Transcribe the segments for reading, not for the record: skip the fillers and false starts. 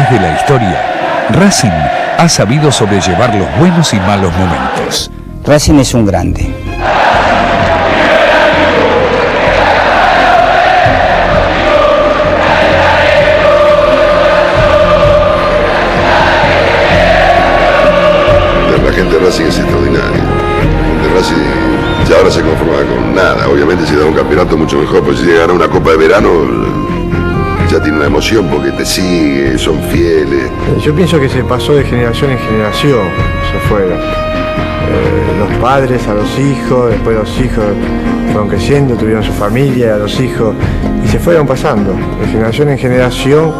través de la historia, Racing ha sabido sobrellevar los buenos y malos momentos. Racing es un grande. La gente de Racing es extraordinaria. La gente de Racing ya ahora se conforma con nada. Obviamente si da un campeonato mucho mejor, pues si llega a ganar una Copa de Verano ya tiene una emoción porque te sigue, son fieles. Yo pienso que se pasó de generación en generación, se fueron. Los padres a los hijos, después los hijos fueron creciendo, tuvieron su familia, los hijos, y se fueron pasando de generación en generación,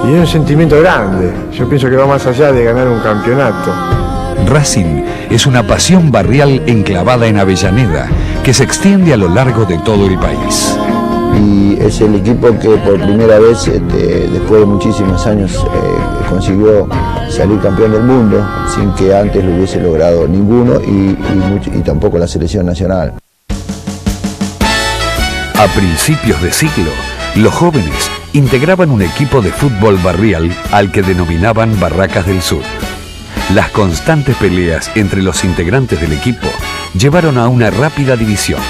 y es un sentimiento grande. Yo pienso que va más allá de ganar un campeonato. Racing es una pasión barrial enclavada en Avellaneda que se extiende a lo largo de todo el país. Y es el equipo que por primera vez, después de muchísimos años, consiguió salir campeón del mundo sin que antes lo hubiese logrado ninguno y tampoco la selección nacional. A principios de siglo, los jóvenes integraban un equipo de fútbol barrial al que denominaban Barracas del Sur. Las constantes peleas entre los integrantes del equipo llevaron a una rápida división.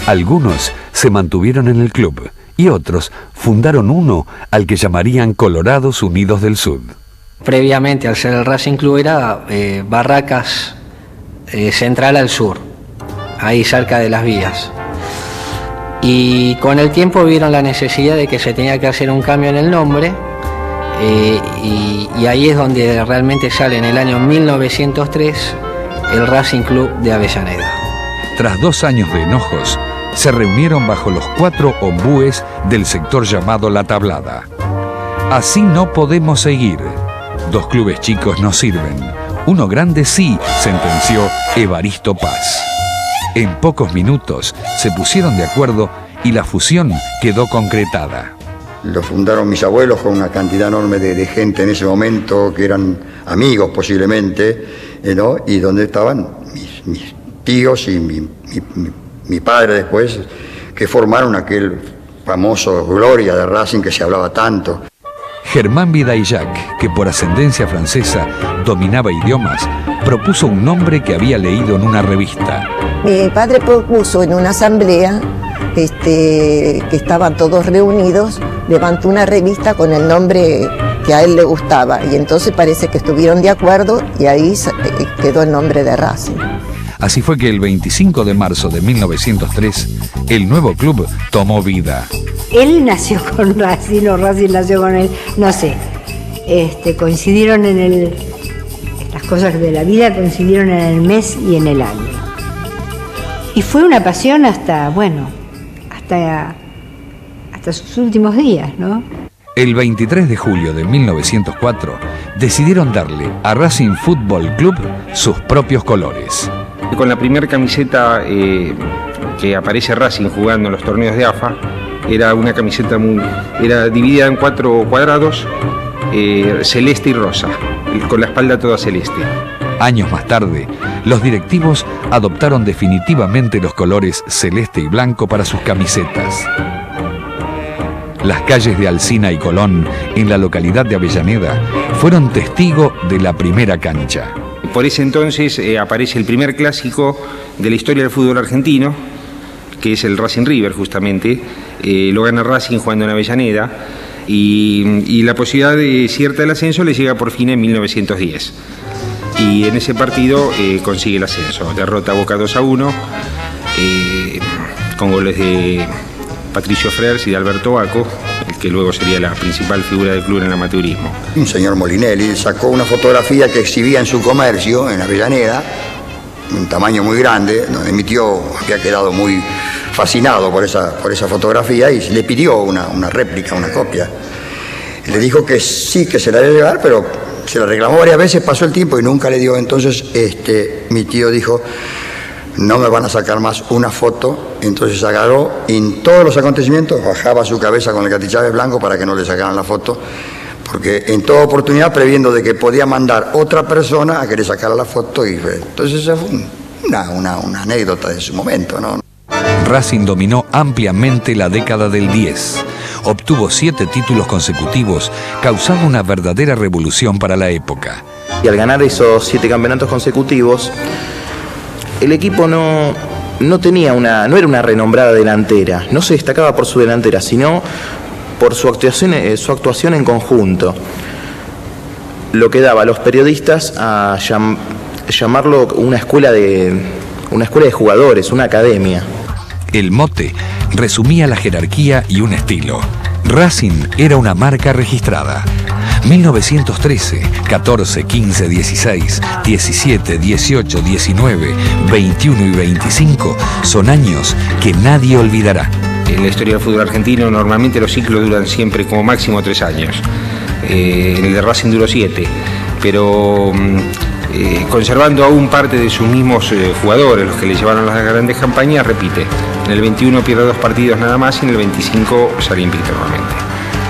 Algunos se mantuvieron en el club y otros fundaron uno al que llamarían Colorados Unidos del Sur. Previamente, al ser el Racing Club, era Barracas Central al Sur, ahí cerca de las vías. Y con el tiempo vieron la necesidad de que se tenía que hacer un cambio en el nombre, y ahí es donde realmente sale en el año 1903 el Racing Club de Avellaneda. Tras 2 años de enojos, se reunieron bajo los 4 ombúes del sector llamado La Tablada. Así no podemos seguir. 2 clubes chicos no sirven. Uno grande sí, sentenció Evaristo Paz. En pocos minutos se pusieron de acuerdo y la fusión quedó concretada. Lo fundaron mis abuelos con una cantidad enorme de gente en ese momento, que eran amigos posiblemente, ¿no? Y donde estaban mis tíos y mi padre después, que formaron aquel famoso Gloria de Racing que se hablaba tanto. Germán Vidaillac, que por ascendencia francesa dominaba idiomas, propuso un nombre que había leído en una revista. Mi padre propuso en una asamblea, que estaban todos reunidos, levantó una revista con el nombre que a él le gustaba, y entonces parece que estuvieron de acuerdo y ahí quedó el nombre de Racing. Así fue que el 25 de marzo de 1903, el nuevo club tomó vida. Él nació con Racing, o Racing nació con él, no sé. Coincidieron las cosas de la vida coincidieron en el mes y en el año. Y fue una pasión hasta sus últimos días, ¿no? El 23 de julio de 1904, decidieron darle a Racing Fútbol Club sus propios colores. Con la primera camiseta que aparece Racing jugando en los torneos de AFA, era una camiseta era dividida en 4 cuadrados, celeste y rosa, con la espalda toda celeste. Años más tarde, los directivos adoptaron definitivamente los colores celeste y blanco para sus camisetas. Las calles de Alsina y Colón, en la localidad de Avellaneda, fueron testigo de la primera cancha. Por ese entonces aparece el primer clásico de la historia del fútbol argentino, que es el Racing River justamente. Lo gana Racing jugando en Avellaneda y la posibilidad cierta del ascenso le llega por fin en 1910. Y en ese partido consigue el ascenso. Derrota a Boca 2-1 con goles de Patricio Frers y de Alberto Baco, el que luego sería la principal figura del club en el amateurismo. Un señor Molinelli sacó una fotografía que exhibía en su comercio, en Avellaneda, un tamaño muy grande, donde mi tío había quedado muy fascinado por esa fotografía y le pidió una réplica, una copia. Le dijo que sí, que se la debe llevar, pero se la reclamó varias veces, pasó el tiempo y nunca le dio. Entonces mi tío dijo: no me van a sacar más una foto. Entonces agarró y en todos los acontecimientos bajaba su cabeza con el catichave blanco para que no le sacaran la foto, porque en toda oportunidad previendo de que podía mandar otra persona a que le sacara la foto. Y entonces esa fue una anécdota de su momento, ¿no? Racing dominó ampliamente la década del 10, obtuvo 7 títulos consecutivos, causando una verdadera revolución para la época. Y al ganar esos 7 campeonatos consecutivos, el equipo no era una renombrada delantera, no se destacaba por su delantera, sino por su actuación en conjunto. Lo que daba a los periodistas a llamarlo una escuela de jugadores, una academia. El mote resumía la jerarquía y un estilo. Racing era una marca registrada. 1913, 14, 15, 16, 17, 18, 19, 21 y 25 son años que nadie olvidará. En la historia del fútbol argentino normalmente los ciclos duran siempre como máximo 3 años. En el de Racing duró 7, pero conservando aún parte de sus mismos jugadores, los que le llevaron las grandes campañas, repite. En el 21 pierde 2 partidos nada más y en el 25 sale invicto nuevamente.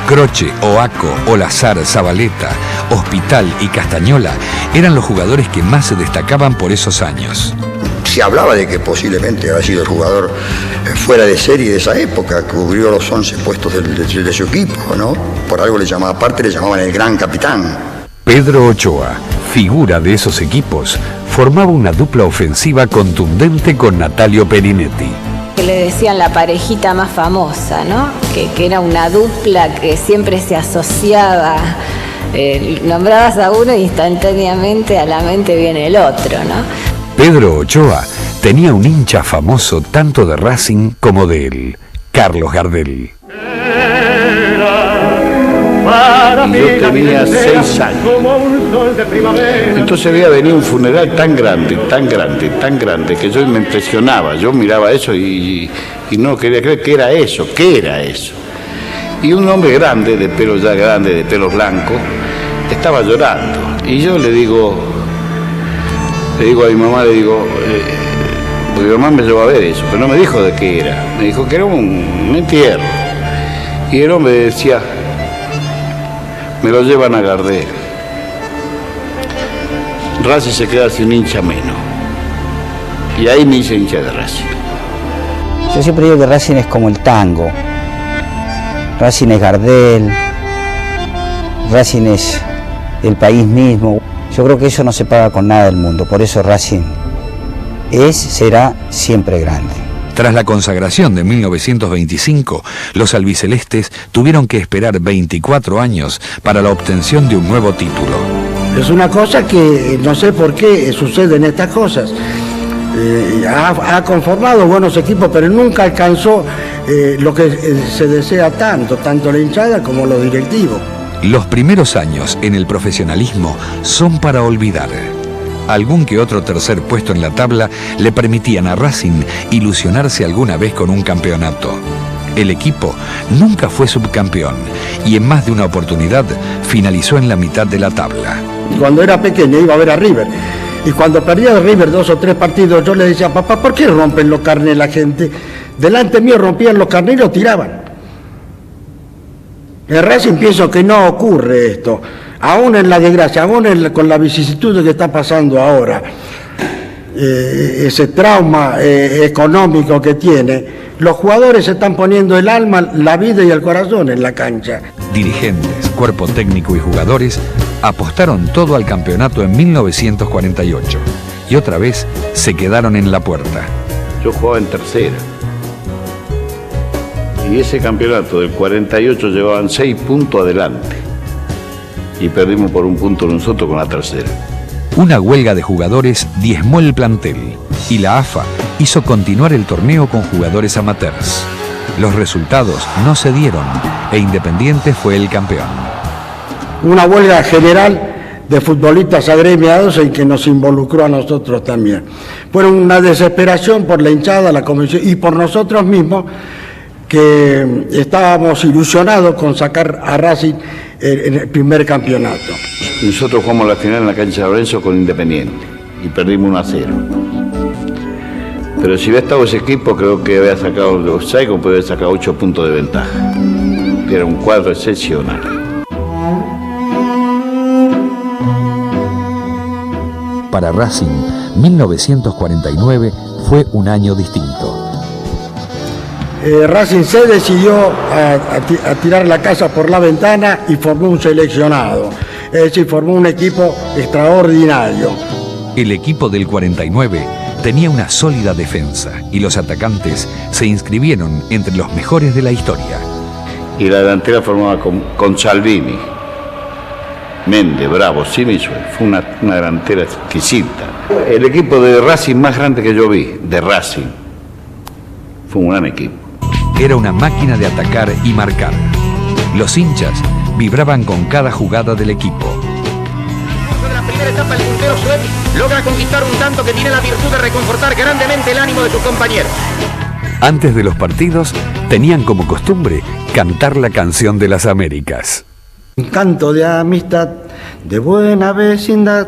Croce, Oaco, Olazar, Zabaleta, Hospital y Castañola eran los jugadores que más se destacaban por esos años. Se hablaba de que posiblemente había sido el jugador fuera de serie de esa época, cubrió los 11 puestos de su equipo, ¿no? Por algo le llamaban el gran capitán. Pedro Ochoa, figura de esos equipos, formaba una dupla ofensiva contundente con Natalio Perinetti. Que le decían la parejita más famosa, ¿no? Que era una dupla que siempre se asociaba, nombrabas a uno y instantáneamente a la mente viene el otro, ¿no? Pedro Ochoa tenía un hincha famoso tanto de Racing como de él, Carlos Gardel. Y yo tenía 6 años. Entonces había venido un funeral tan grande, que yo me impresionaba. Yo miraba eso y no quería creer que era eso. ¿Qué era eso? Y un hombre grande, de pelo ya grande, de pelo blanco, estaba llorando. Y yo le digo a mi mamá, porque mi mamá me llevó a ver eso, pero no me dijo de qué era. Me dijo que era un entierro. Y el hombre decía: me lo llevan a Gardel. Racing se queda sin hincha menos. Y ahí me hice hincha de Racing. Yo siempre digo que Racing es como el tango. Racing es Gardel. Racing es el país mismo. Yo creo que eso no se paga con nada del mundo. Por eso Racing será siempre grande. Tras la consagración de 1925, los albicelestes tuvieron que esperar 24 años para la obtención de un nuevo título. Es una cosa que no sé por qué suceden estas cosas. Ha conformado buenos equipos, pero nunca alcanzó lo que se desea tanto la hinchada como los directivos. Los primeros años en el profesionalismo son para olvidar. Algún que otro tercer puesto en la tabla le permitían a Racing ilusionarse alguna vez con un campeonato. El equipo nunca fue subcampeón y en más de una oportunidad finalizó en la mitad de la tabla. Cuando era pequeño iba a ver a River y cuando perdía River 2 o 3 partidos yo le decía: papá, ¿por qué rompen los carnés la gente? Delante mío rompían los carnés y los tiraban. En Racing pienso que no ocurre esto. Aún en la desgracia, con la vicisitud que está pasando ahora, ese trauma económico que tiene, los jugadores se están poniendo el alma, la vida y el corazón en la cancha. Dirigentes, cuerpo técnico y jugadores apostaron todo al campeonato en 1948 y otra vez se quedaron en la puerta. Yo jugaba en tercera y ese campeonato del 48 llevaban 6 puntos adelante. Y perdimos por 1 punto nosotros con la tercera. Una huelga de jugadores diezmó el plantel y la AFA hizo continuar el torneo con jugadores amateurs. Los resultados no se dieron e Independiente fue el campeón. Una huelga general de futbolistas agremiados en que nos involucró a nosotros también. Fue una desesperación por la hinchada, la comisión y por nosotros mismos, que estábamos ilusionados con sacar a Racing en el primer campeonato. Nosotros jugamos la final en la cancha de Lorenzo con Independiente y perdimos 1-0. Pero si hubiera estado ese equipo, creo que había sacado los 6, como podía haber sacado 8 puntos de ventaja. Era un cuadro excepcional. Para Racing, 1949 fue un año distinto. Racing se decidió a tirar la casa por la ventana y formó un seleccionado. Es decir, formó un equipo extraordinario. El equipo del 49 tenía una sólida defensa y los atacantes se inscribieron entre los mejores de la historia. Y la delantera formada con Salvini, Méndez, Bravo, Simisue. Fue una delantera exquisita. El equipo de Racing más grande que yo vi, de Racing, fue un gran equipo. Era una máquina de atacar y marcar. Los hinchas vibraban con cada jugada del equipo. En la primera etapa, el puntero Suet logra conquistar un tanto que tiene la virtud de reconfortar grandemente el ánimo de sus compañeros. Antes de los partidos, tenían como costumbre cantar la canción de las Américas. Un canto de amistad, de buena vecindad,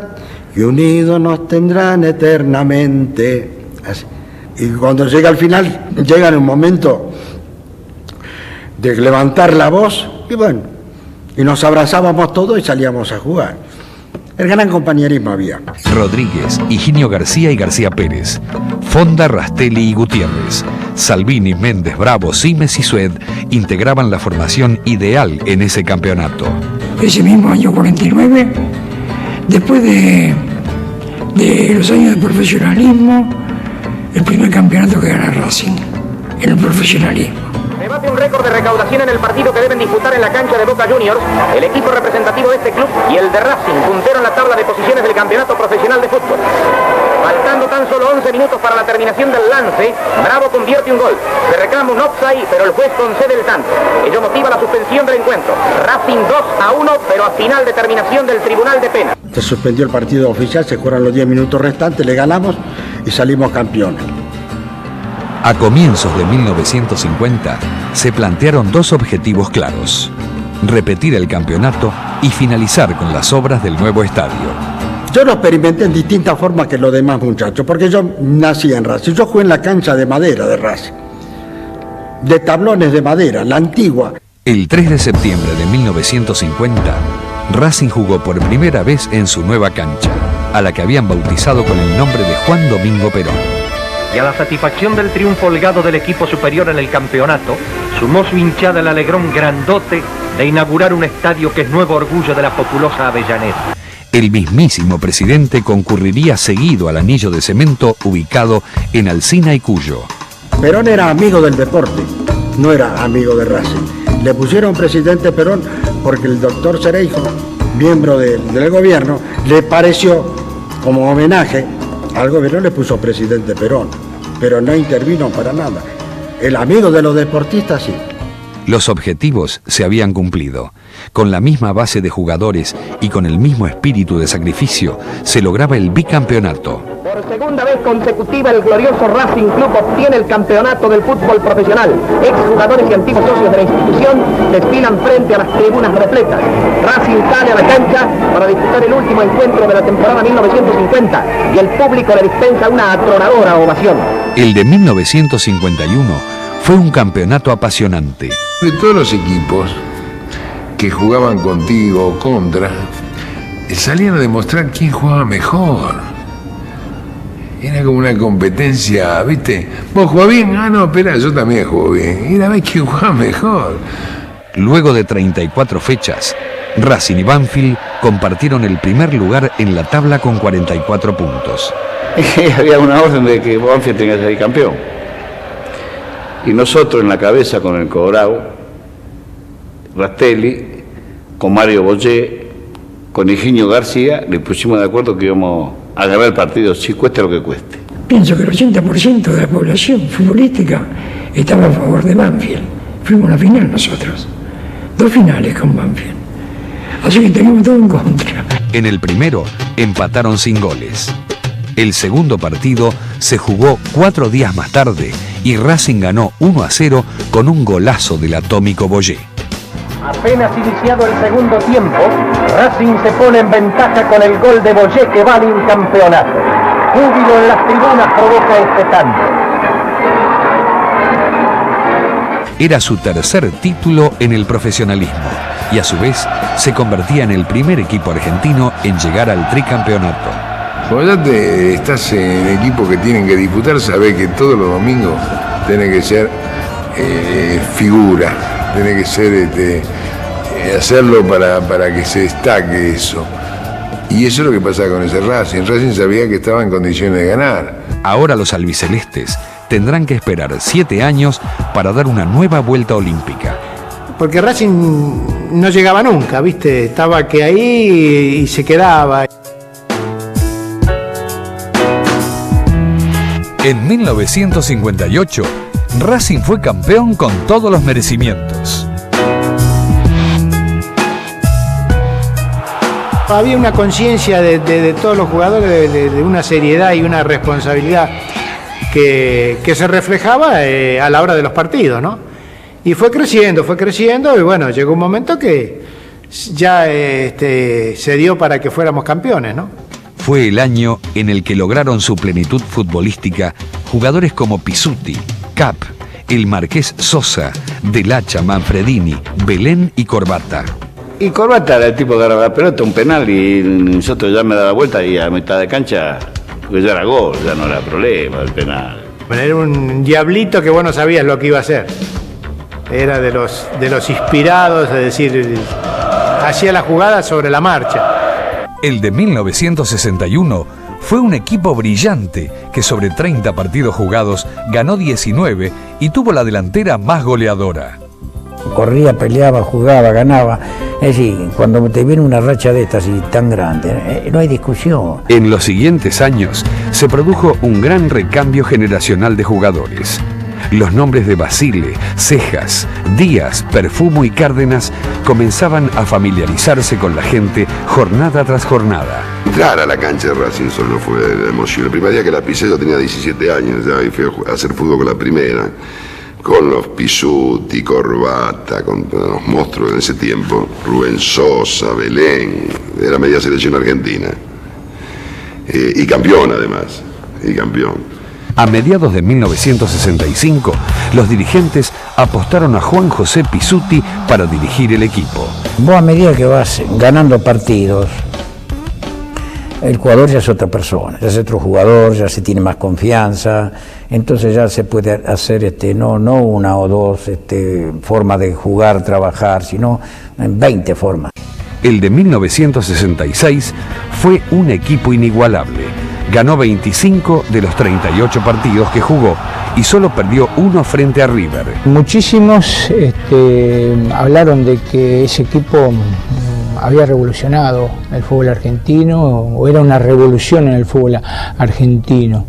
que unidos nos tendrán eternamente. Así. Y cuando llega al final, llega en un momento de levantar la voz, y bueno, y nos abrazábamos todos y salíamos a jugar. El gran compañerismo había. Rodríguez, Higinio García y García Pérez, Fonda, Rastelli y Gutiérrez, Salvini, Méndez, Bravo, Simes y Sued integraban la formación ideal en ese campeonato. Ese mismo año 49, después de los años de profesionalismo, el primer campeonato que gana Racing en el profesionalismo. Se bate un récord de recaudación en el partido que deben disputar en la cancha de Boca Juniors, el equipo representativo de este club y el de Racing, puntero en la tabla de posiciones del campeonato profesional de fútbol. Faltando tan solo 11 minutos para la terminación del lance, Bravo convierte un gol. Se reclama un offside, pero el juez concede el tanto. Ello motiva la suspensión del encuentro. Racing 2-1, pero a final de terminación del tribunal de pena. Se suspendió el partido oficial, se jugaron los 10 minutos restantes, le ganamos y salimos campeones. A comienzos de 1950 se plantearon dos objetivos claros: repetir el campeonato y finalizar con las obras del nuevo estadio. Yo lo experimenté en distintas formas que los demás muchachos, porque yo nací en Racing. Yo jugué en la cancha de madera de Racing, de tablones de madera, la antigua. El 3 de septiembre de 1950, Racing jugó por primera vez en su nueva cancha, a la que habían bautizado con el nombre de Juan Domingo Perón. Y a la satisfacción del triunfo holgado del equipo superior en el campeonato, sumó su hinchada el alegrón grandote de inaugurar un estadio que es nuevo orgullo de la populosa Avellaneda. El mismísimo presidente concurriría seguido al anillo de cemento ubicado en Alsina y Cuyo. Perón era amigo del deporte, no era amigo de Racing. Le pusieron presidente Perón porque el doctor Cereijo, miembro del gobierno, le pareció, como homenaje al gobierno, le puso presidente Perón, pero no intervino para nada. El amigo de los deportistas sí. Los objetivos se habían cumplido. Con la misma base de jugadores y con el mismo espíritu de sacrificio, se lograba el bicampeonato. Por segunda vez consecutiva, el glorioso Racing Club obtiene el campeonato del fútbol profesional. Exjugadores y antiguos socios de la institución desfilan frente a las tribunas repletas. Racing sale a la cancha para disputar el último encuentro de la temporada 1950 y el público le dispensa una atronadora ovación. El de 1951 fue un campeonato apasionante. De todos los equipos que jugaban contigo o contra, salían a demostrar quién jugaba mejor. Era como una competencia, ¿viste? ¿Vos jugás bien? Ah, no, espera, yo también juego bien. Era a ver quién jugaba mejor. Luego de 34 fechas, Racing y Banfield compartieron el primer lugar en la tabla con 44 puntos. Había una orden de que Banfield tenía que ser campeón. Y nosotros en la cabeza con el Cobrao, Rastelli, con Mario Bollé, con Higinio García, le pusimos de acuerdo que íbamos a ganar el partido, si cueste lo que cueste. Pienso que el 80% de la población futbolística estaba a favor de Banfield. Fuimos a la final nosotros. 2 finales con Banfield. Así que teníamos todo en contra. En el primero empataron sin goles. El segundo partido se jugó 4 días más tarde y Racing ganó 1-0 con un golazo del atómico Bollé. Apenas iniciado el segundo tiempo, Racing se pone en ventaja con el gol de Bollé que vale un campeonato. Júbilo en las tribunas provoca este tanto. Era su tercer título en el profesionalismo y a su vez se convertía en el primer equipo argentino en llegar al tricampeonato. Cuando ya estás en equipos que tienen que disputar, sabés que todos los domingos tenés que ser figura, tiene que ser hacerlo para que se destaque eso. Y eso es lo que pasa con ese Racing. Racing sabía que estaba en condiciones de ganar. Ahora los albicelestes tendrán que esperar 7 años para dar una nueva vuelta olímpica. Porque Racing no llegaba nunca, ¿viste? Estaba que ahí y se quedaba. En 1958, Racing fue campeón con todos los merecimientos. Había una conciencia de todos los jugadores de una seriedad y una responsabilidad que se reflejaba a la hora de los partidos, ¿no? Y fue creciendo y bueno, llegó un momento que ya se dio para que fuéramos campeones, ¿no? Fue el año en el que lograron su plenitud futbolística jugadores como Pizzuti, Cap, el Marqués Sosa, Del Hacha, Manfredini, Belén y Corbata. Y Corbata era el tipo que agarraba la pelota, un penal, y nosotros ya me daba vuelta y a mitad de cancha, porque ya era gol, ya no era problema el penal. Bueno, era un diablito que vos no sabías lo que iba a hacer. Era de los inspirados, es decir, hacía la jugada sobre la marcha. El de 1961 fue un equipo brillante que sobre 30 partidos jugados ganó 19 y tuvo la delantera más goleadora. Corría, peleaba, jugaba, ganaba. Es decir, cuando te viene una racha de estas y tan grande, no hay discusión. En los siguientes años se produjo un gran recambio generacional de jugadores. Los nombres de Basile, Cejas, Díaz, Perfumo y Cárdenas comenzaban a familiarizarse con la gente jornada tras jornada. Entrar a la cancha de Racing solo fue la emoción. El primer día que la pisé yo tenía 17 años ya y fui a hacer fútbol con la primera. Con los Pizzuti, Corbata, con los monstruos en ese tiempo, Rubén Sosa, Belén, era media selección argentina. Y campeón además, y campeón. A mediados de 1965, los dirigentes apostaron a Juan José Pizzuti para dirigir el equipo. Vos a medida que vas ganando partidos, el jugador ya es otra persona, ya es otro jugador, ya se tiene más confianza, entonces ya se puede hacer no una o dos formas de jugar, trabajar, sino en 20 formas. El de 1966 fue un equipo inigualable. Ganó 25 de los 38 partidos que jugó y solo perdió 1 frente a River. Muchísimos hablaron de que ese equipo había revolucionado el fútbol argentino o era una revolución en el fútbol argentino.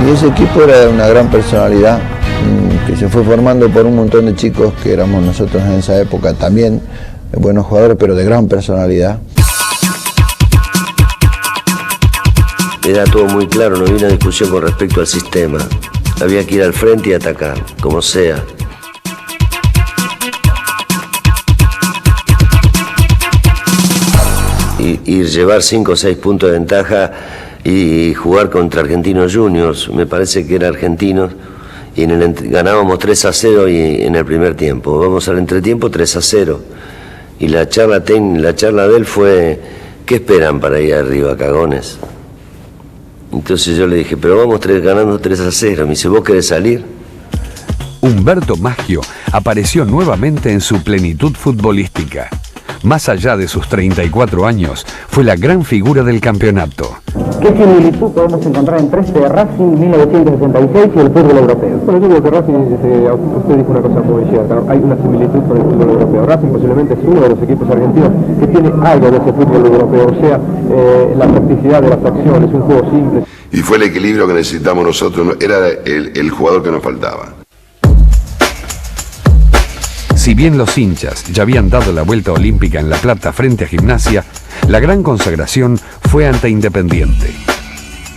Y ese equipo era de una gran personalidad que se fue formando por un montón de chicos que éramos nosotros en esa época también, buenos jugadores pero de gran personalidad. Era todo muy claro, no había una discusión con respecto al sistema. Había que ir al frente y atacar, como sea. Y llevar 5 o 6 puntos de ventaja y jugar contra Argentinos Juniors, me parece que era Argentinos, y ganábamos 3-0 y en el primer tiempo. Vamos al entretiempo 3-0. Y la charla de él fue, ¿qué esperan para ir arriba, cagones? Entonces yo le dije, pero vamos ganando 3-0. Me dice, ¿vos querés salir? Humberto Maggio apareció nuevamente en su plenitud futbolística. Más allá de sus 34 años, fue la gran figura del campeonato. ¿Qué similitud podemos encontrar entre este Racing 1966 y el fútbol europeo? Bueno, yo digo que Racing, usted dijo una cosa muy cierta, hay una similitud con el fútbol europeo. Racing posiblemente es uno de los equipos argentinos que tiene algo de ese fútbol europeo, o sea, la practicidad de las acciones, un juego simple. Y fue el equilibrio que necesitamos nosotros, era el jugador que nos faltaba. Si bien los hinchas ya habían dado la vuelta olímpica en La Plata frente a Gimnasia, la gran consagración fue ante Independiente.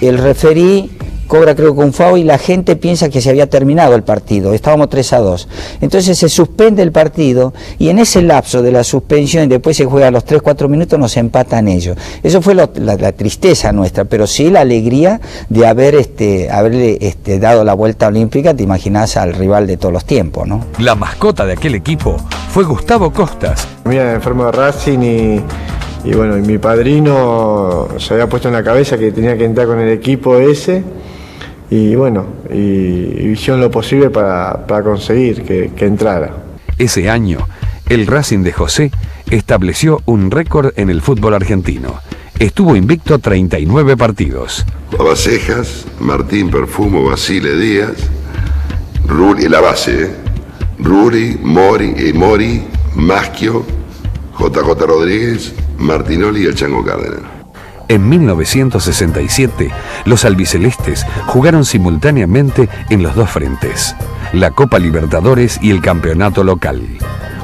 El referí cobra creo que un foul y la gente piensa que se había terminado el partido, estábamos 3-2. Entonces se suspende el partido y en ese lapso de la suspensión y después se juega a los 3-4 minutos nos empatan ellos. Eso fue la tristeza nuestra, pero sí la alegría de haberle dado la vuelta olímpica, te imaginas al rival de todos los tiempos, ¿no? La mascota de aquel equipo fue Gustavo Costas. Mira, enfermo de Racing Y bueno, y mi padrino se había puesto en la cabeza que tenía que entrar con el equipo ese. Y bueno, y hicieron lo posible para conseguir que entrara. Ese año, el Racing de José estableció un récord en el fútbol argentino. Estuvo invicto 39 partidos. Babacejas, Martín Perfumo, Basile Díaz, Ruri, la base, Ruri, Mori, Maschio, JJ Rodríguez, Martinoli y el Chango Cárdenas. En 1967, los albicelestes jugaron simultáneamente en los dos frentes, la Copa Libertadores y el campeonato local.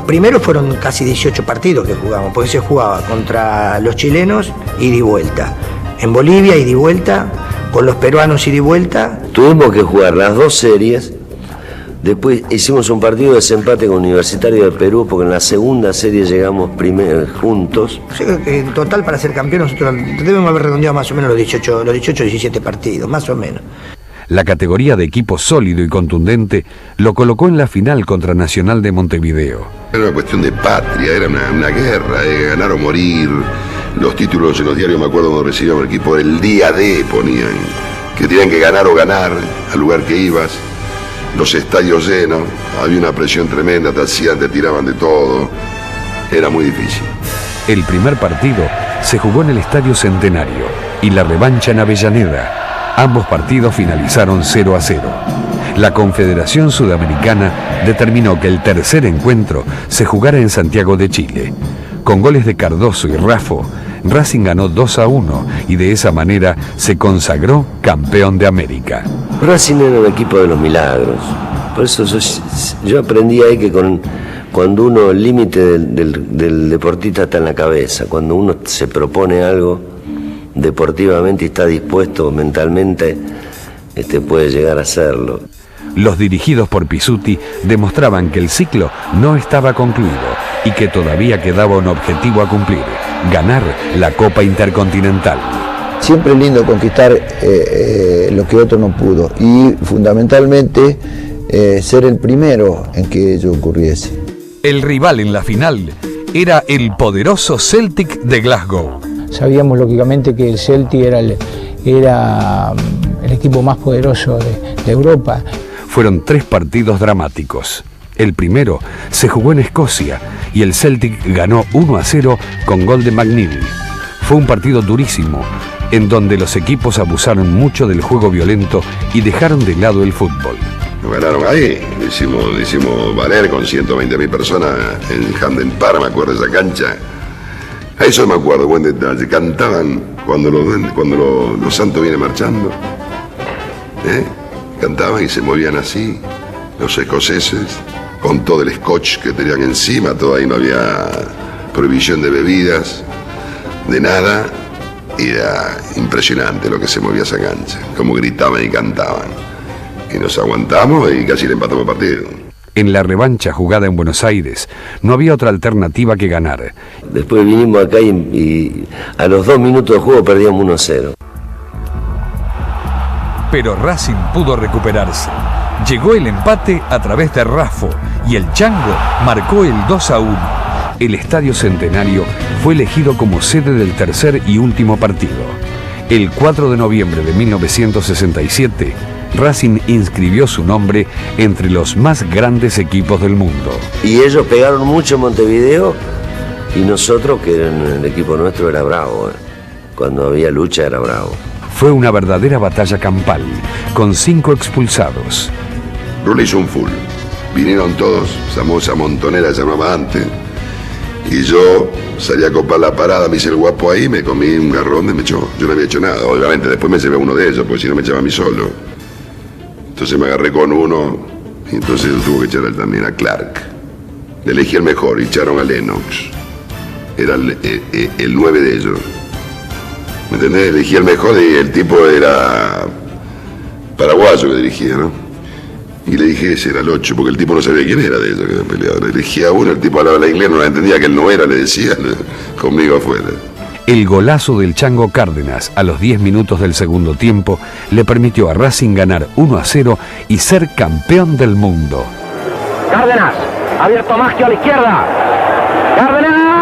Primero fueron casi 18 partidos que jugamos, porque se jugaba contra los chilenos ida y vuelta, en Bolivia ida y vuelta, con los peruanos ida y vuelta. Tuvimos que jugar las dos series. Después hicimos un partido de desempate con Universitario de Perú, porque en la segunda serie llegamos juntos. O sea, en total, para ser campeón, nosotros debemos haber redondeado más o menos los 18 17 partidos, más o menos. La categoría de equipo sólido y contundente lo colocó en la final contra Nacional de Montevideo. Era una cuestión de patria, era una guerra, ganar o morir. Los títulos en los diarios, me acuerdo cuando recibíamos el equipo, el día D ponían, que tenían que ganar o ganar al lugar que ibas. Los estadios llenos, había una presión tremenda, te tiraban de todo, era muy difícil. El primer partido se jugó en el Estadio Centenario y la revancha en Avellaneda. Ambos partidos finalizaron 0-0. La Confederación Sudamericana determinó que el tercer encuentro se jugara en Santiago de Chile. Con goles de Cardoso y Raffo, Racing ganó 2-1 y de esa manera se consagró campeón de América. Racing era un equipo de los milagros. Por eso yo aprendí ahí que cuando uno, el límite del deportista está en la cabeza. Cuando uno se propone algo deportivamente y está dispuesto mentalmente, puede llegar a hacerlo. Los dirigidos por Pizzuti demostraban que el ciclo no estaba concluido y que todavía quedaba un objetivo a cumplir: ganar la Copa Intercontinental. Siempre es lindo conquistar lo que otro no pudo y fundamentalmente ser el primero en que ello ocurriese. El rival en la final era el poderoso Celtic de Glasgow. Sabíamos lógicamente que el Celtic era el equipo más poderoso de Europa. Fueron 3 partidos dramáticos. El primero se jugó en Escocia y el Celtic ganó 1-0 con gol de McNeil. Fue un partido durísimo, en donde los equipos abusaron mucho del juego violento y dejaron de lado el fútbol. Nos ganaron ahí, hicimos valer con 120.000 personas en Hamden Park, me acuerdo de esa cancha. A eso me acuerdo, buen detalle. Cantaban cuando los santos vienen marchando. Cantaban y se movían así, los escoceses, con todo el scotch que tenían encima, todo ahí no había prohibición de bebidas, de nada. Y era impresionante lo que se movía esa cancha, cómo gritaban y cantaban. Y nos aguantamos y casi le empatamos el partido. En la revancha jugada en Buenos Aires, no había otra alternativa que ganar. Después vinimos acá y a los 2 minutos de juego perdíamos 1-0. Pero Racing pudo recuperarse. Llegó el empate a través de Raffo y el Chango marcó el 2-1. El Estadio Centenario fue elegido como sede del tercer y último partido. El 4 de noviembre de 1967, Racing inscribió su nombre entre los más grandes equipos del mundo. Y ellos pegaron mucho en Montevideo y nosotros, que el equipo nuestro era bravo. Cuando había lucha era bravo. Fue una verdadera batalla campal, con 5 expulsados. Rulli hizo un full. Vinieron todos, esa montonera se llamaba antes. Y yo salí a copar la parada, me hice el guapo ahí, me comí un garrón, me echó. Yo no había hecho nada. Obviamente después me llevé a uno de ellos, porque si no me echaba a mí solo. Entonces me agarré con uno, y entonces tuvo que echar a él también, a Clark. Le elegí el mejor, y echaron a Lennox. Era el 9 de ellos. ¿Me entendés? Elegí el mejor y el tipo era paraguayo que dirigía, ¿no? Y le dije ese era el 8, porque el tipo no sabía quién era de ellos, que era peleador. Elegí a uno, el tipo hablaba la inglés, no la entendía, que él no era, le decía, conmigo afuera. El golazo del Chango Cárdenas a los 10 minutos del segundo tiempo le permitió a Racing ganar 1-0 y ser campeón del mundo. Cárdenas, abierto Maschio a la izquierda. Cárdenas.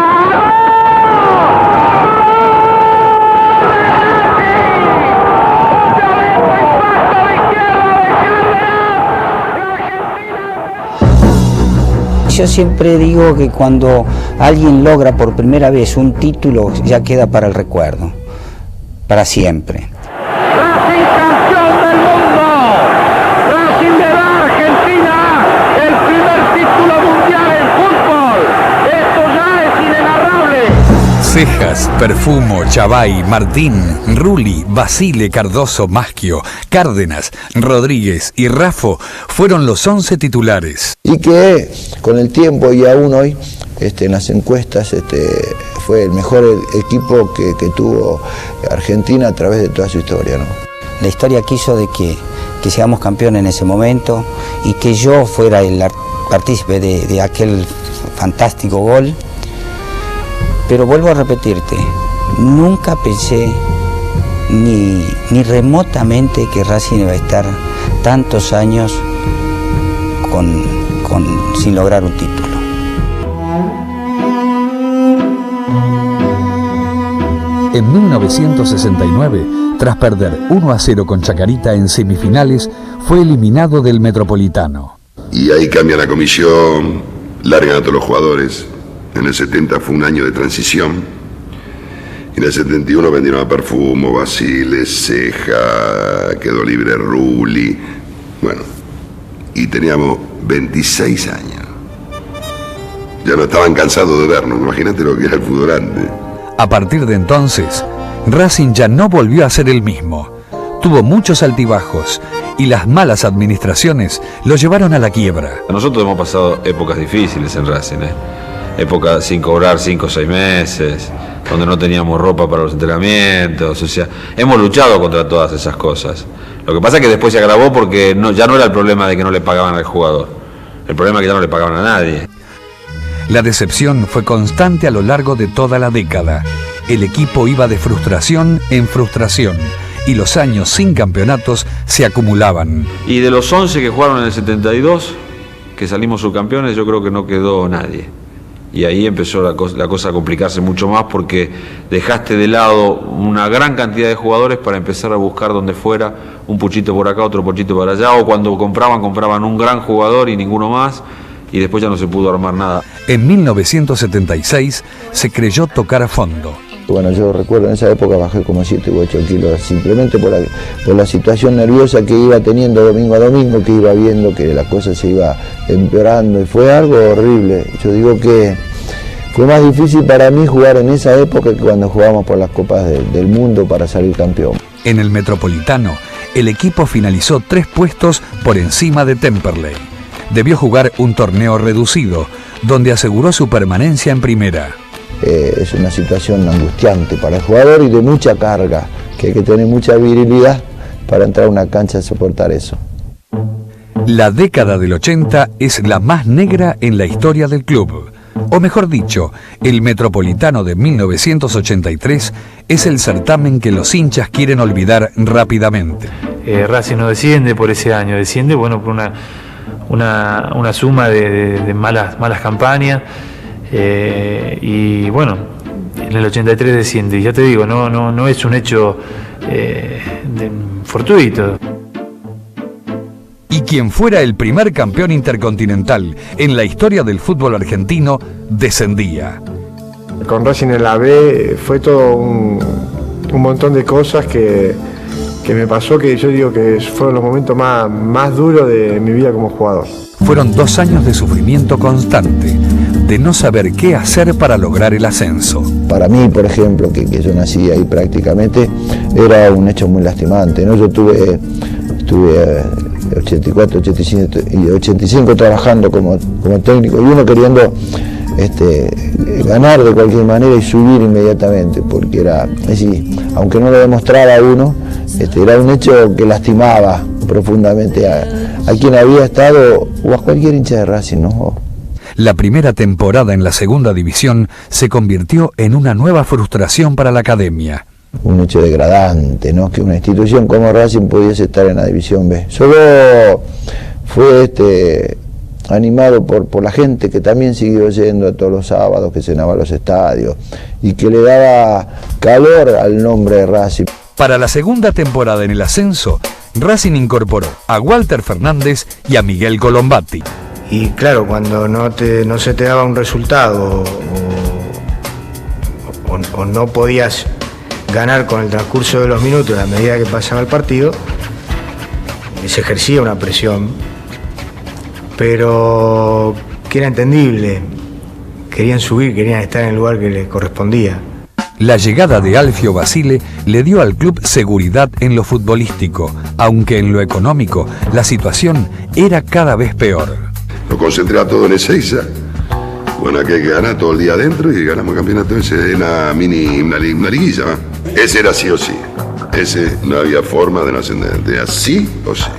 Yo siempre digo que cuando alguien logra por primera vez un título, ya queda para el recuerdo, para siempre. Racing campeón del mundo. Racing de la Argentina, el primer título mundial en fútbol. Esto ya es inenarrable. Cejas, Perfumo, Chavay, Martín, Rulli, Basile, Cardoso, Maschio, Cárdenas, Rodríguez y Raffo fueron los 11 titulares. Y que con el tiempo y aún hoy en las encuestas fue el mejor equipo que tuvo Argentina a través de toda su historia, ¿no? La historia quiso de que seamos campeones en ese momento y que yo fuera el partícipe de aquel fantástico gol. Pero vuelvo a repetirte, nunca pensé ni remotamente que Racing iba a estar tantos años sin lograr un título. En 1969, tras perder 1-0 con Chacarita en semifinales, fue eliminado del Metropolitano. Y ahí cambia la comisión, largan a todos los jugadores. En el 70 fue un año de transición. Y en el 71 vendieron a Perfumo, Basile, Ceja, quedó libre Rulli. Bueno, y teníamos 26 años. Ya no estaban cansados de vernos, imagínate lo que era el fútbol antes. A partir de entonces, Racing ya no volvió a ser el mismo. Tuvo muchos altibajos y las malas administraciones lo llevaron a la quiebra. Nosotros hemos pasado épocas difíciles en Racing, época sin cobrar 5 o 6 meses, donde no teníamos ropa para los entrenamientos, o sea, hemos luchado contra todas esas cosas. Lo que pasa es que después se agravó porque ya no era el problema de que no le pagaban al jugador, el problema es que ya no le pagaban a nadie. La decepción fue constante a lo largo de toda la década. El equipo iba de frustración en frustración y los años sin campeonatos se acumulaban. Y de los 11 que jugaron en el 72, que salimos subcampeones, yo creo que no quedó nadie. Y ahí empezó la cosa a complicarse mucho más porque dejaste de lado una gran cantidad de jugadores para empezar a buscar donde fuera, un puchito por acá, otro puchito por allá, o cuando compraban un gran jugador y ninguno más, y después ya no se pudo armar nada. En 1976 se creyó tocar a fondo. Bueno, yo recuerdo en esa época bajé como 7 u 8 kilos, simplemente por la situación nerviosa que iba teniendo domingo a domingo, que iba viendo que la cosa se iba empeorando y fue algo horrible. Yo digo que fue más difícil para mí jugar en esa época que cuando jugamos por las Copas del Mundo para salir campeón. En el Metropolitano, el equipo finalizó 3 puestos por encima de Temperley. Debió jugar un torneo reducido, donde aseguró su permanencia en primera. Es una situación angustiante para el jugador y de mucha carga, que hay que tener mucha virilidad para entrar a una cancha y soportar eso. La década del 80 es la más negra en la historia del club. O mejor dicho, el Metropolitano de 1983 es el certamen que los hinchas quieren olvidar rápidamente. Racing no desciende por ese año, desciende por una suma de malas campañas. Y bueno, en el 83 desciende, ya te digo, no es un hecho fortuito. Y quien fuera el primer campeón intercontinental en la historia del fútbol argentino, descendía. Con Racing en la B fue todo un montón de cosas que me pasó, que yo digo que fueron los momentos más duros de mi vida como jugador. Fueron 2 años de sufrimiento constante, de no saber qué hacer para lograr el ascenso. Para mí, por ejemplo, que yo nací ahí prácticamente, era un hecho muy lastimante, ¿no? Yo estuve 84, 85 trabajando como técnico y uno queriendo ganar de cualquier manera y subir inmediatamente, porque era así, aunque no lo demostraba uno, era un hecho que lastimaba profundamente a quien había estado o a cualquier hincha de Racing, ¿no? La primera temporada en la segunda división se convirtió en una nueva frustración para la academia. Un hecho degradante, ¿no? Que una institución como Racing pudiese estar en la división B. Solo fue animado por la gente que también siguió yendo todos los sábados, que llenaba los estadios y que le daba calor al nombre de Racing. Para la segunda temporada en el ascenso, Racing incorporó a Walter Fernández y a Miguel Colombatti. Y claro, cuando no se te daba un resultado o no podías ganar con el transcurso de los minutos a medida que pasaba el partido, se ejercía una presión, pero que era entendible. Querían subir, querían estar en el lugar que les correspondía. La llegada de Alfio Basile le dio al club seguridad en lo futbolístico, aunque en lo económico la situación era cada vez peor. Lo concentraba todo en Ezeiza. Bueno, aquí hay que ganar todo el día adentro y ganamos el campeonato ese en una liguilla, ¿no? Ese era sí o sí. Ese no había forma de no ascender, era sí o sí.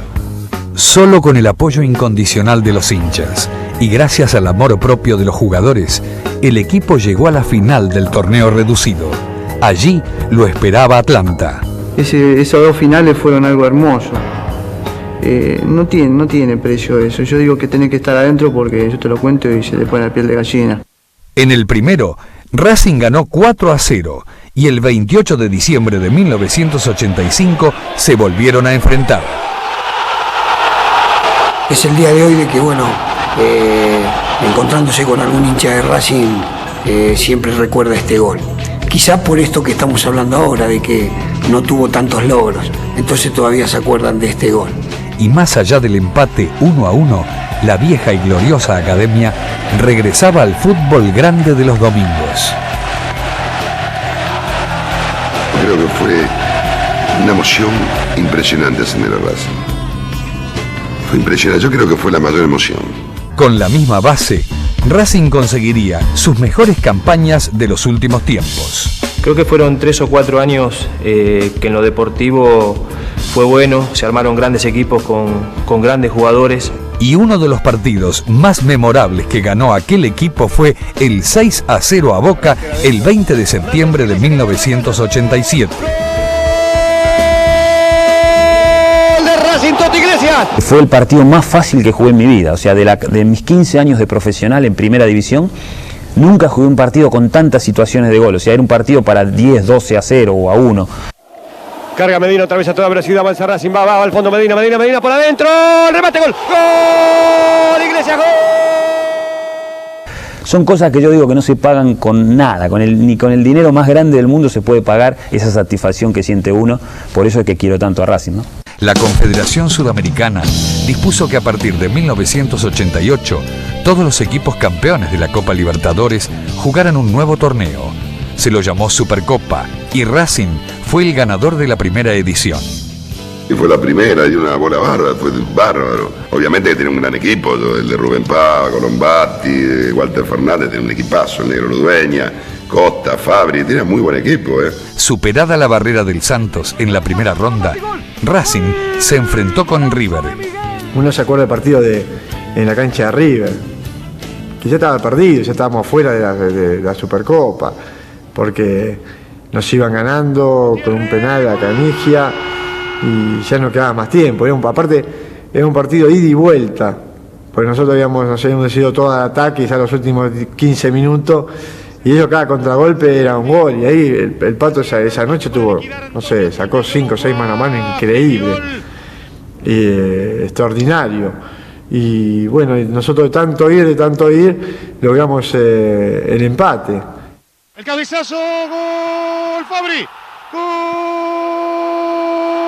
Solo con el apoyo incondicional de los hinchas y gracias al amor propio de los jugadores, el equipo llegó a la final del torneo reducido. Allí lo esperaba Atlanta. Esas dos finales fueron algo hermoso. No tiene precio eso. Yo digo que tenés que estar adentro porque yo te lo cuento y se te pone la piel de gallina. En el primero, Racing ganó 4-0 y el 28 de diciembre de 1985 se volvieron a enfrentar. Es el día de hoy de que, bueno, encontrándose con algún hincha de Racing, siempre recuerda este gol. Quizás por esto que estamos hablando ahora, de que no tuvo tantos logros, entonces todavía se acuerdan de este gol. Y más allá del empate 1-1, la vieja y gloriosa academia regresaba al fútbol grande de los domingos. Creo que fue una emoción impresionante ascender a Racing. Fue impresionante, yo creo que fue la mayor emoción. Con la misma base, Racing conseguiría sus mejores campañas de los últimos tiempos. Creo que fueron 3 o 4 años que en lo deportivo fue bueno, se armaron grandes equipos con grandes jugadores. Y uno de los partidos más memorables que ganó aquel equipo fue el 6-0 a Boca el 20 de septiembre de 1987. Fue el partido más fácil que jugué en mi vida, o sea, de mis 15 años de profesional en primera división, nunca jugué un partido con tantas situaciones de gol, o sea, era un partido para 10, 12-0 o a 1. Carga Medina otra vez a toda velocidad, avanza Racing, va al fondo Medina por adentro, remate, gol, gol, Iglesias, gol. Son cosas que yo digo que no se pagan con nada, ni con el dinero más grande del mundo se puede pagar esa satisfacción que siente uno, por eso es que quiero tanto a Racing, ¿no? La Confederación Sudamericana dispuso que a partir de 1988 todos los equipos campeones de la Copa Libertadores jugaran un nuevo torneo. Se lo llamó Supercopa y Racing fue el ganador de la primera edición. Y fue la primera, y una bola bárbara, fue bárbaro. Obviamente que tiene un gran equipo, el de Rubén Pava, Colombatti, Walter Fernández, tiene un equipazo, el Negro Ludueña, Costa, Fabri, tiene muy buen equipo. Superada la barrera del Santos en la primera ronda, Racing se enfrentó con River. Uno se acuerda del partido en la cancha de River, que ya estaba perdido, ya estábamos fuera de la Supercopa, porque nos iban ganando con un penal a Canigia y ya no quedaba más tiempo. Aparte, era un partido ida y vuelta, porque nosotros nos habíamos decidido todo al ataque ya los últimos 15 minutos. Y ellos cada contragolpe era un gol. Y ahí el Pato esa noche tuvo, no sé, sacó 5 o 6 mano a mano, increíble. Extraordinario. Y bueno, nosotros de tanto ir, logramos el empate. El cabezazo, gol, Fabri. Gol.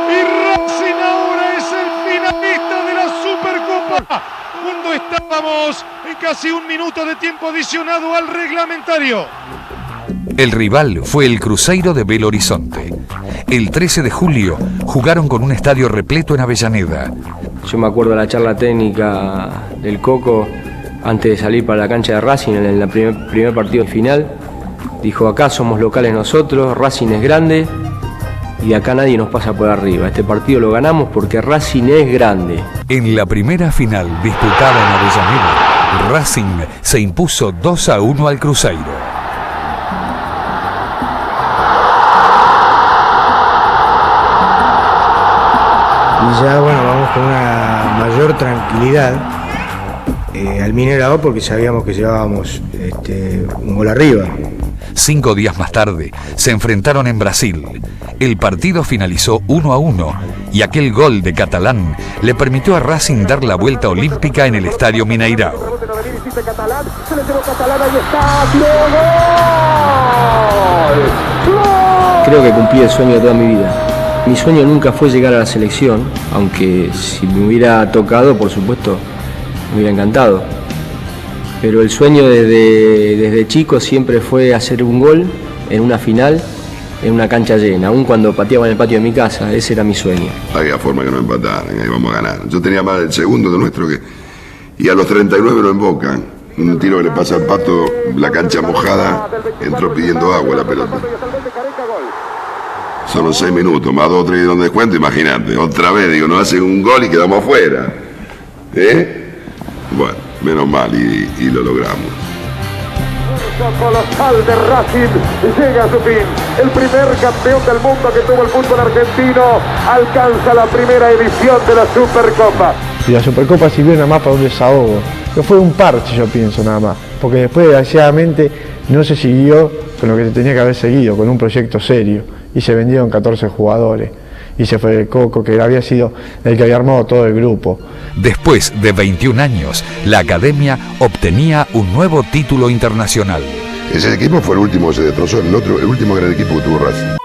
Y Racing ahora es el finalista de la Supercopa. Cuando estábamos en casi un minuto de tiempo adicionado al reglamentario. El rival fue el Cruzeiro de Belo Horizonte. El 13 de julio jugaron con un estadio repleto en Avellaneda. Yo me acuerdo de la charla técnica del Coco antes de salir para la cancha de Racing en el primer partido final. Dijo, acá somos locales nosotros, Racing es grande y acá nadie nos pasa por arriba. Este partido lo ganamos porque Racing es grande. En la primera final disputada en Avellaneda, Racing se impuso 2-1 al Cruzeiro. Y ya, bueno, vamos con una mayor tranquilidad al Mineirao porque sabíamos que llevábamos un gol arriba. 5 días más tarde, se enfrentaron en Brasil. El partido finalizó 1-1 y aquel gol de Catalán le permitió a Racing dar la vuelta olímpica en el Estadio Mineirao. Creo que cumplí el sueño de toda mi vida. Mi sueño nunca fue llegar a la selección, aunque si me hubiera tocado, por supuesto, me hubiera encantado. Pero el sueño desde chico siempre fue hacer un gol en una final, en una cancha llena, aun cuando pateaba en el patio de mi casa. Ese era mi sueño. Había forma que no empataran, ahí vamos a ganar. Yo tenía más del segundo de nuestro que... Y a los 39 lo embocan. Un tiro que le pasa al Pato, la cancha mojada, entró pidiendo agua la pelota. Son los 6 minutos, más 2 o 3 donde descuento, imagínate. Otra vez, digo, nos hacen un gol y quedamos afuera. Bueno, menos mal y lo logramos. Colosal de Racing llega a su fin. El primer campeón del mundo que tuvo el fútbol argentino alcanza la primera edición de la Supercopa. Y la Supercopa sirvió nada más para un desahogo. No fue un parche, yo pienso, nada más. Porque después, desgraciadamente, no se siguió con lo que se tenía que haber seguido, con un proyecto serio. Y se vendieron 14 jugadores. Y se fue el Coco, que había sido el que había armado todo el grupo. Después de 21 años, la Academia obtenía un nuevo título internacional. Ese equipo fue el último, se destrozó, el último gran equipo que tuvo Racing.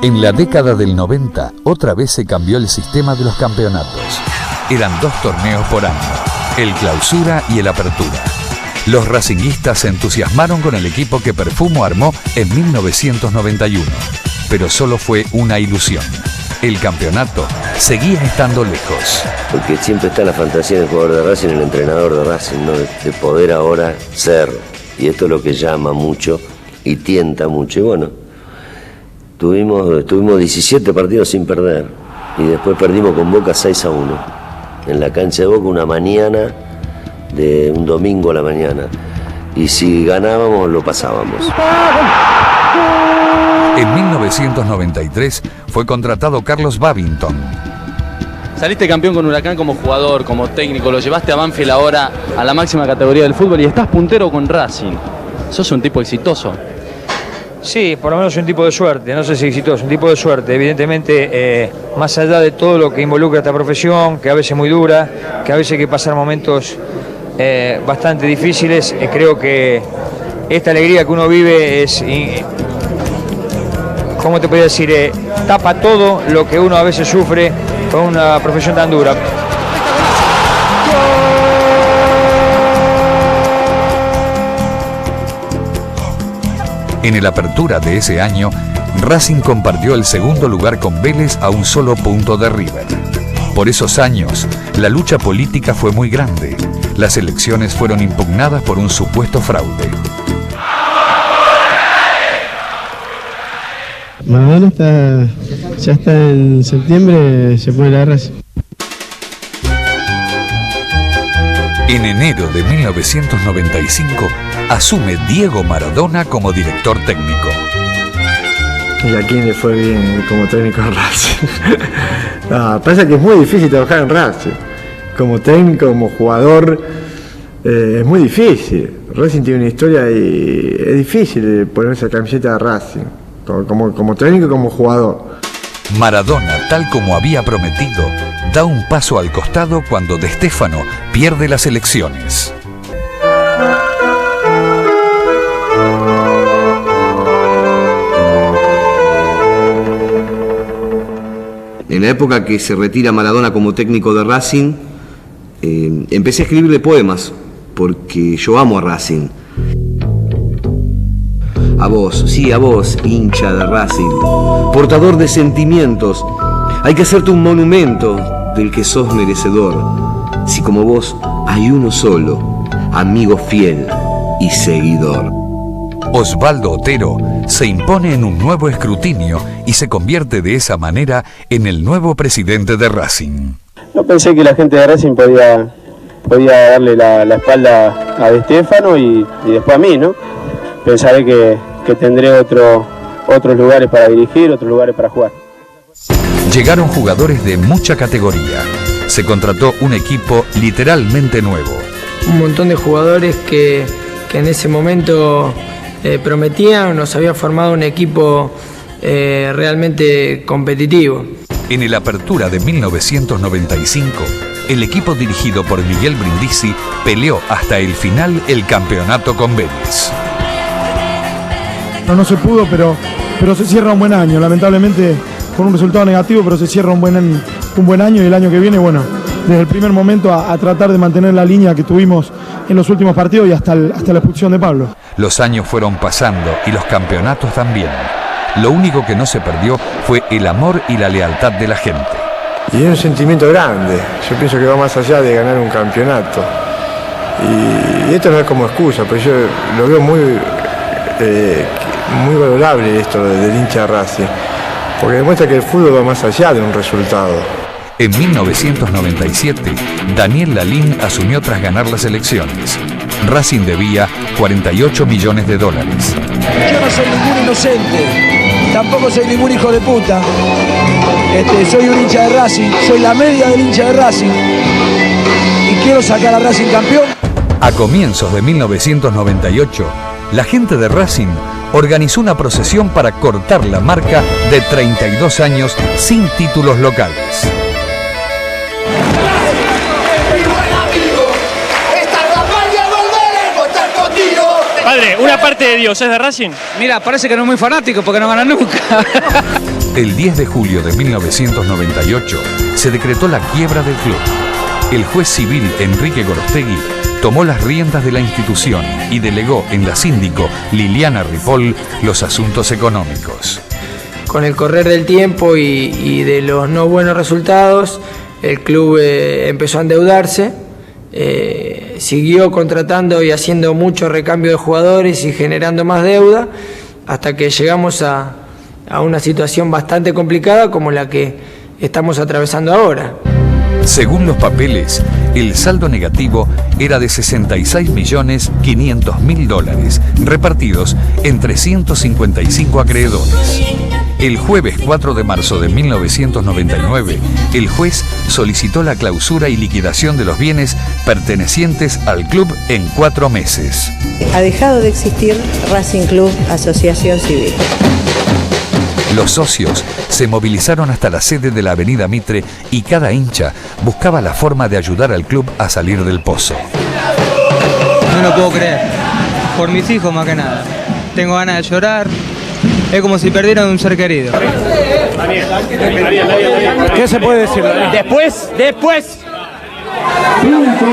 En la década del 90, otra vez se cambió el sistema de los campeonatos. Eran 2 torneos por año, el Clausura y el Apertura. Los racinguistas se entusiasmaron con el equipo que Perfumo armó en 1991, pero solo fue una ilusión. El campeonato seguía estando lejos. Porque siempre está la fantasía del jugador de Racing, el entrenador de Racing, ¿no? De poder ahora ser. Y esto es lo que llama mucho y tienta mucho. Y bueno, tuvimos 17 partidos sin perder y después perdimos con Boca 6-1 en la cancha de Boca una mañana de un domingo a la mañana, y si ganábamos lo pasábamos. En 1993 fue contratado Carlos Babington. Saliste campeón con Huracán como jugador, como técnico, lo llevaste a Banfield ahora a la máxima categoría del fútbol y estás puntero con Racing. Sos un tipo exitoso. Sí, por lo menos un tipo de suerte, no sé si exitoso, un tipo de suerte. Evidentemente, más allá de todo lo que involucra esta profesión, que a veces es muy dura, que a veces hay que pasar momentos bastante difíciles, creo que esta alegría que uno vive es, ¿cómo te podría decir? Tapa todo lo que uno a veces sufre con una profesión tan dura. En el Apertura de ese año, Racing compartió el segundo lugar con Vélez a un solo punto de River. Por esos años, la lucha política fue muy grande. Las elecciones fueron impugnadas por un supuesto fraude. Maradona ya está en septiembre, se pone la Racing. En enero de 1995, asume Diego Maradona como director técnico. ¿Y a quién le fue bien como técnico en Racing? No, pasa que es muy difícil trabajar en Racing. Como técnico, como jugador, es muy difícil. Racing tiene una historia y es difícil ponerse la camiseta de Racing. Como técnico y como jugador. Maradona, tal como había prometido, da un paso al costado cuando De Stéfano pierde las elecciones. En la época que se retira Maradona como técnico de Racing, empecé a escribirle poemas, porque yo amo a Racing. A vos, sí, a vos, hincha de Racing, portador de sentimientos, hay que hacerte un monumento del que sos merecedor. Si como vos hay uno solo, amigo fiel y seguidor. Osvaldo Otero se impone en un nuevo escrutinio y se convierte de esa manera en el nuevo presidente de Racing. No pensé que la gente de Racing podía darle la espalda a De Stéfano y después a mí, ¿no? Pensaré que tendré otros lugares para dirigir, otros lugares para jugar. Llegaron jugadores de mucha categoría. Se contrató un equipo literalmente nuevo. un montón de jugadores que en ese momento prometían. Nos había formado un equipo realmente competitivo. En el Apertura de 1995, el equipo dirigido por Miguel Brindisi peleó hasta el final el campeonato con Vélez. No se pudo, pero se cierra un buen año. Lamentablemente con un resultado negativo, pero se cierra un buen año, y el año que viene, bueno, desde el primer momento a tratar de mantener la línea que tuvimos en los últimos partidos y hasta la expulsión de Pablo. Los años fueron pasando y los campeonatos también. Lo único que no se perdió fue el amor y la lealtad de la gente. Y es un sentimiento grande. Yo pienso que va más allá de ganar un campeonato. Y esto no es como excusa, pero yo lo veo muy valorable esto del hincha de Racing, porque demuestra que el fútbol va más allá de un resultado. En 1997, Daniel Lalín asumió tras ganar las elecciones. Racing debía $48 millones. Yo no soy ningún inocente, tampoco soy ningún hijo de puta. Soy un hincha de Racing, soy la media del hincha de Racing y quiero sacar a Racing campeón. A comienzos de 1998, la gente de Racing organizó una procesión para cortar la marca de 32 años sin títulos locales. Padre, una parte de Dios, ¿es de Racing? Mira, parece que no es muy fanático porque no gana nunca. El 10 de julio de 1998 se decretó la quiebra del club. El juez civil Enrique Gorostegui tomó las riendas de la institución y delegó en la síndico Liliana Ripoll los asuntos económicos. Con el correr del tiempo y de los no buenos resultados, el club empezó a endeudarse, siguió contratando y haciendo mucho recambio de jugadores y generando más deuda, hasta que llegamos a una situación bastante complicada como la que estamos atravesando ahora. Según los papeles, el saldo negativo era de $66.500.000, repartidos entre 155 acreedores. El jueves 4 de marzo de 1999, el juez solicitó la clausura y liquidación de los bienes pertenecientes al club en 4 meses. Ha dejado de existir Racing Club Asociación Civil. Los socios se movilizaron hasta la sede de la Avenida Mitre y cada hincha buscaba la forma de ayudar al club a salir del pozo. No lo puedo creer. Por mis hijos más que nada. Tengo ganas de llorar. Es como si perdieran un ser querido. ¿Qué se puede decir? Después. Punto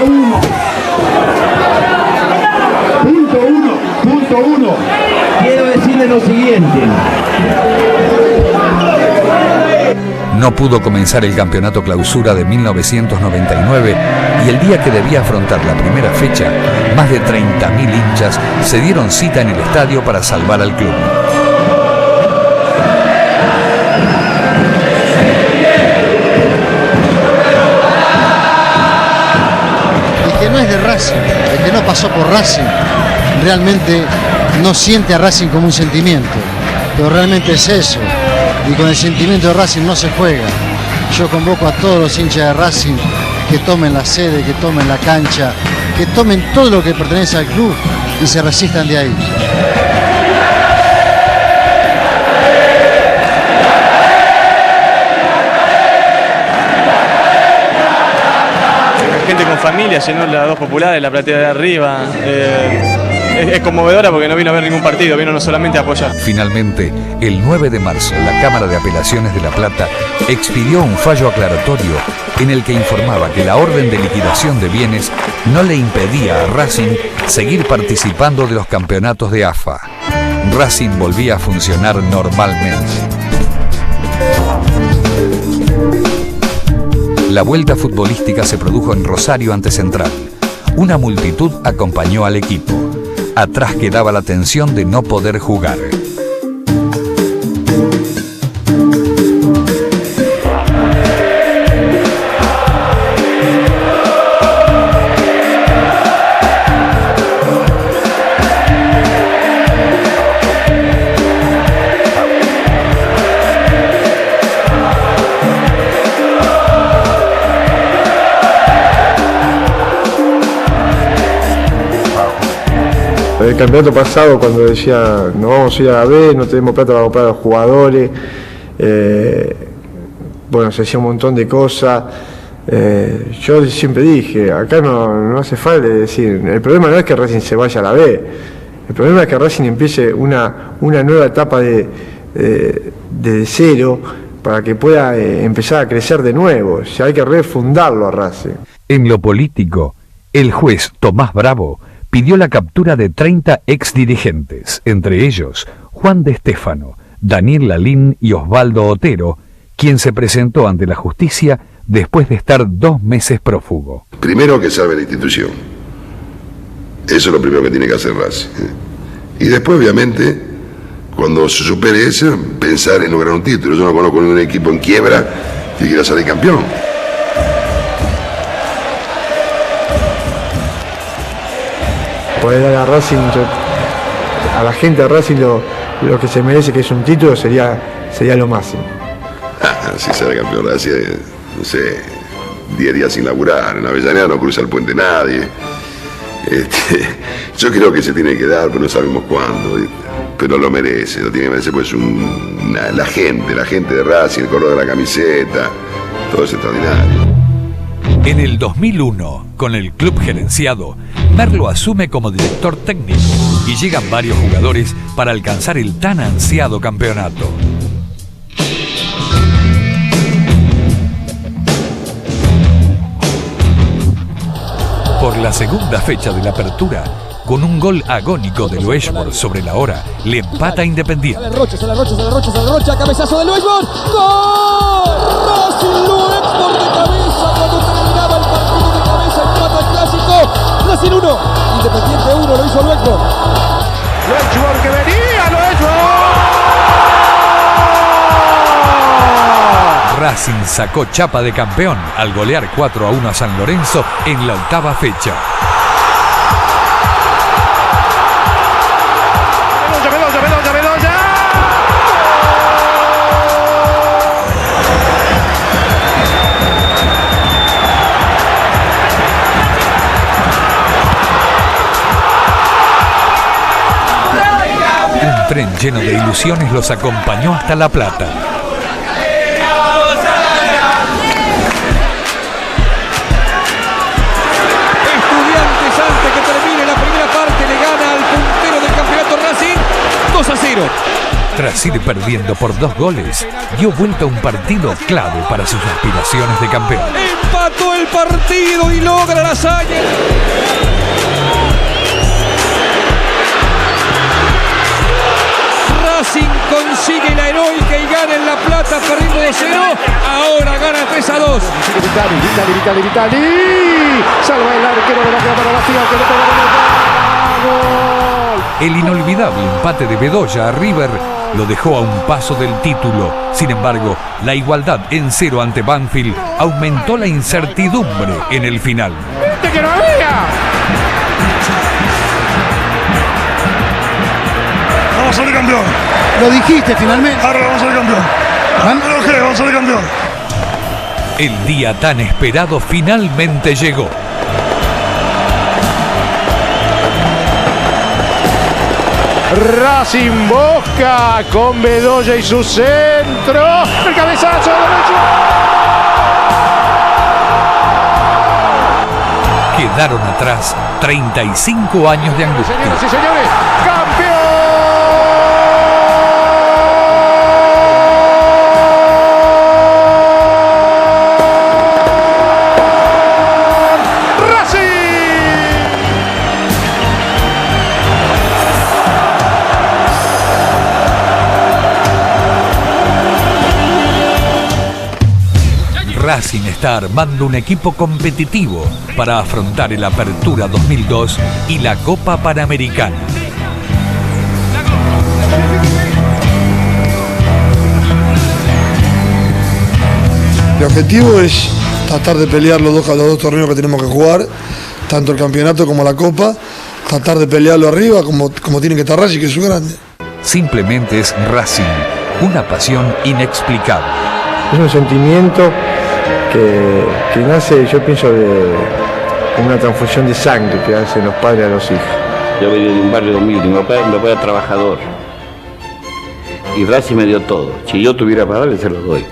uno. Quiero decirle lo siguiente. No pudo comenzar el campeonato clausura de 1999 y el día que debía afrontar la primera fecha, más de 30.000 hinchas se dieron cita en el estadio para salvar al club. El que no es de Racing, el que no pasó por Racing, realmente no siente a Racing como un sentimiento, pero realmente es eso. Y con el sentimiento de Racing no se juega. Yo convoco a todos los hinchas de Racing que tomen la sede, que tomen la cancha, que tomen todo lo que pertenece al club y se resistan de ahí. Gente con familia, llenó las dos populares, la platea de arriba. Es conmovedora porque no vino a ver ningún partido, vino no solamente a apoyar. Finalmente, el 9 de marzo, la Cámara de Apelaciones de La Plata expidió un fallo aclaratorio en el que informaba que la orden de liquidación de bienes no le impedía a Racing seguir participando de los campeonatos de AFA. Racing volvía a funcionar normalmente. La vuelta futbolística se produjo en Rosario ante Central. Una multitud acompañó al equipo. Atrás quedaba la tensión de no poder jugar. el campeonato pasado, cuando decía nos vamos a ir a la B, no tenemos plata para comprar a los jugadores, bueno, se hacía un montón de cosas. Yo siempre dije, acá no hace falta decir, el problema no es que Racing se vaya a la B, el problema es que Racing empiece una nueva etapa de cero para que pueda empezar a crecer de nuevo. O sea, hay que refundarlo a Racing. En lo político, el juez Tomás Bravo pidió la captura de 30 exdirigentes, entre ellos Juan de Estéfano, Daniel Lalín y Osvaldo Otero, quien se presentó ante la justicia después de estar 2 meses prófugo. Primero que salve la institución. Eso es lo primero que tiene que hacer Racing. Y después, obviamente, cuando se supere eso, pensar en lograr un título. Yo no conozco ningún equipo en quiebra que quiera salir campeón. Poder dar a Racing, a la gente de Racing lo que se merece, que es un título, sería lo máximo. Si sale campeón Racing, no sé, 10 días sin laburar, en Avellaneda no cruza el puente nadie. Yo creo que se tiene que dar, pero no sabemos cuándo. Pero lo merece, lo tiene que merecer, pues la gente de Racing, el color de la camiseta, todo es extraordinario. En el 2001, con el club gerenciado, Merlo asume como director técnico y llegan varios jugadores para alcanzar el tan ansiado campeonato. Por la segunda fecha de la apertura, con un gol agónico de Loeshborg sobre la hora, le empata Independiente. Sale Rocha, cabezazo de Loeshborg. ¡Gol! Racing Loeshborg de cabeza cuando terminaba el partido de cabeza, empata el clásico. Racing 1, Independiente 1, lo hizo Loeshborg. Loeshborg que venía, Loeshborg. Racing sacó chapa de campeón al golear 4-1 a San Lorenzo en la 8ª fecha. Un tren lleno de ilusiones los acompañó hasta La Plata. Estudiantes, antes que termine la primera parte, le gana al puntero del campeonato Racing 2-0. Tras ir perdiendo por 2 goles, dio vuelta a un partido clave para sus aspiraciones de campeón. Empató el partido y logra la hazaña. Racing consigue la heroica y gana en La Plata perdiendo 2-0. Ahora gana 3-2. Vitali. Salva el arquero de la cámara vacía que le pega gol. El inolvidable empate de Bedoya a River lo dejó a un paso del título. Sin embargo, la igualdad en 0 ante Banfield aumentó la incertidumbre en el final. ¡Que no había! Vamos a salir campeón. Lo dijiste finalmente. Ahora vamos a salir campeón. Vamos a salir campeón. El día tan esperado finalmente llegó. Racing Boca con Bedoya y su centro. El cabezazo derecho. Quedaron atrás 35 años de angustia. Señoras y señores, ¡campeón! Racing está armando un equipo competitivo para afrontar el Apertura 2002 y la Copa Panamericana. El objetivo es tratar de pelear los dos torneos que tenemos que jugar, tanto el campeonato como la Copa, tratar de pelearlo arriba como tiene que estar Racing, que es su grande. Simplemente es Racing, una pasión inexplicable. Es un sentimiento que nace, yo pienso, de una transfusión de sangre que hacen los padres a los hijos. Yo venía de un barrio humilde, mi papá era trabajador. Y Racing me dio todo. Si yo tuviera para darle, se lo doy.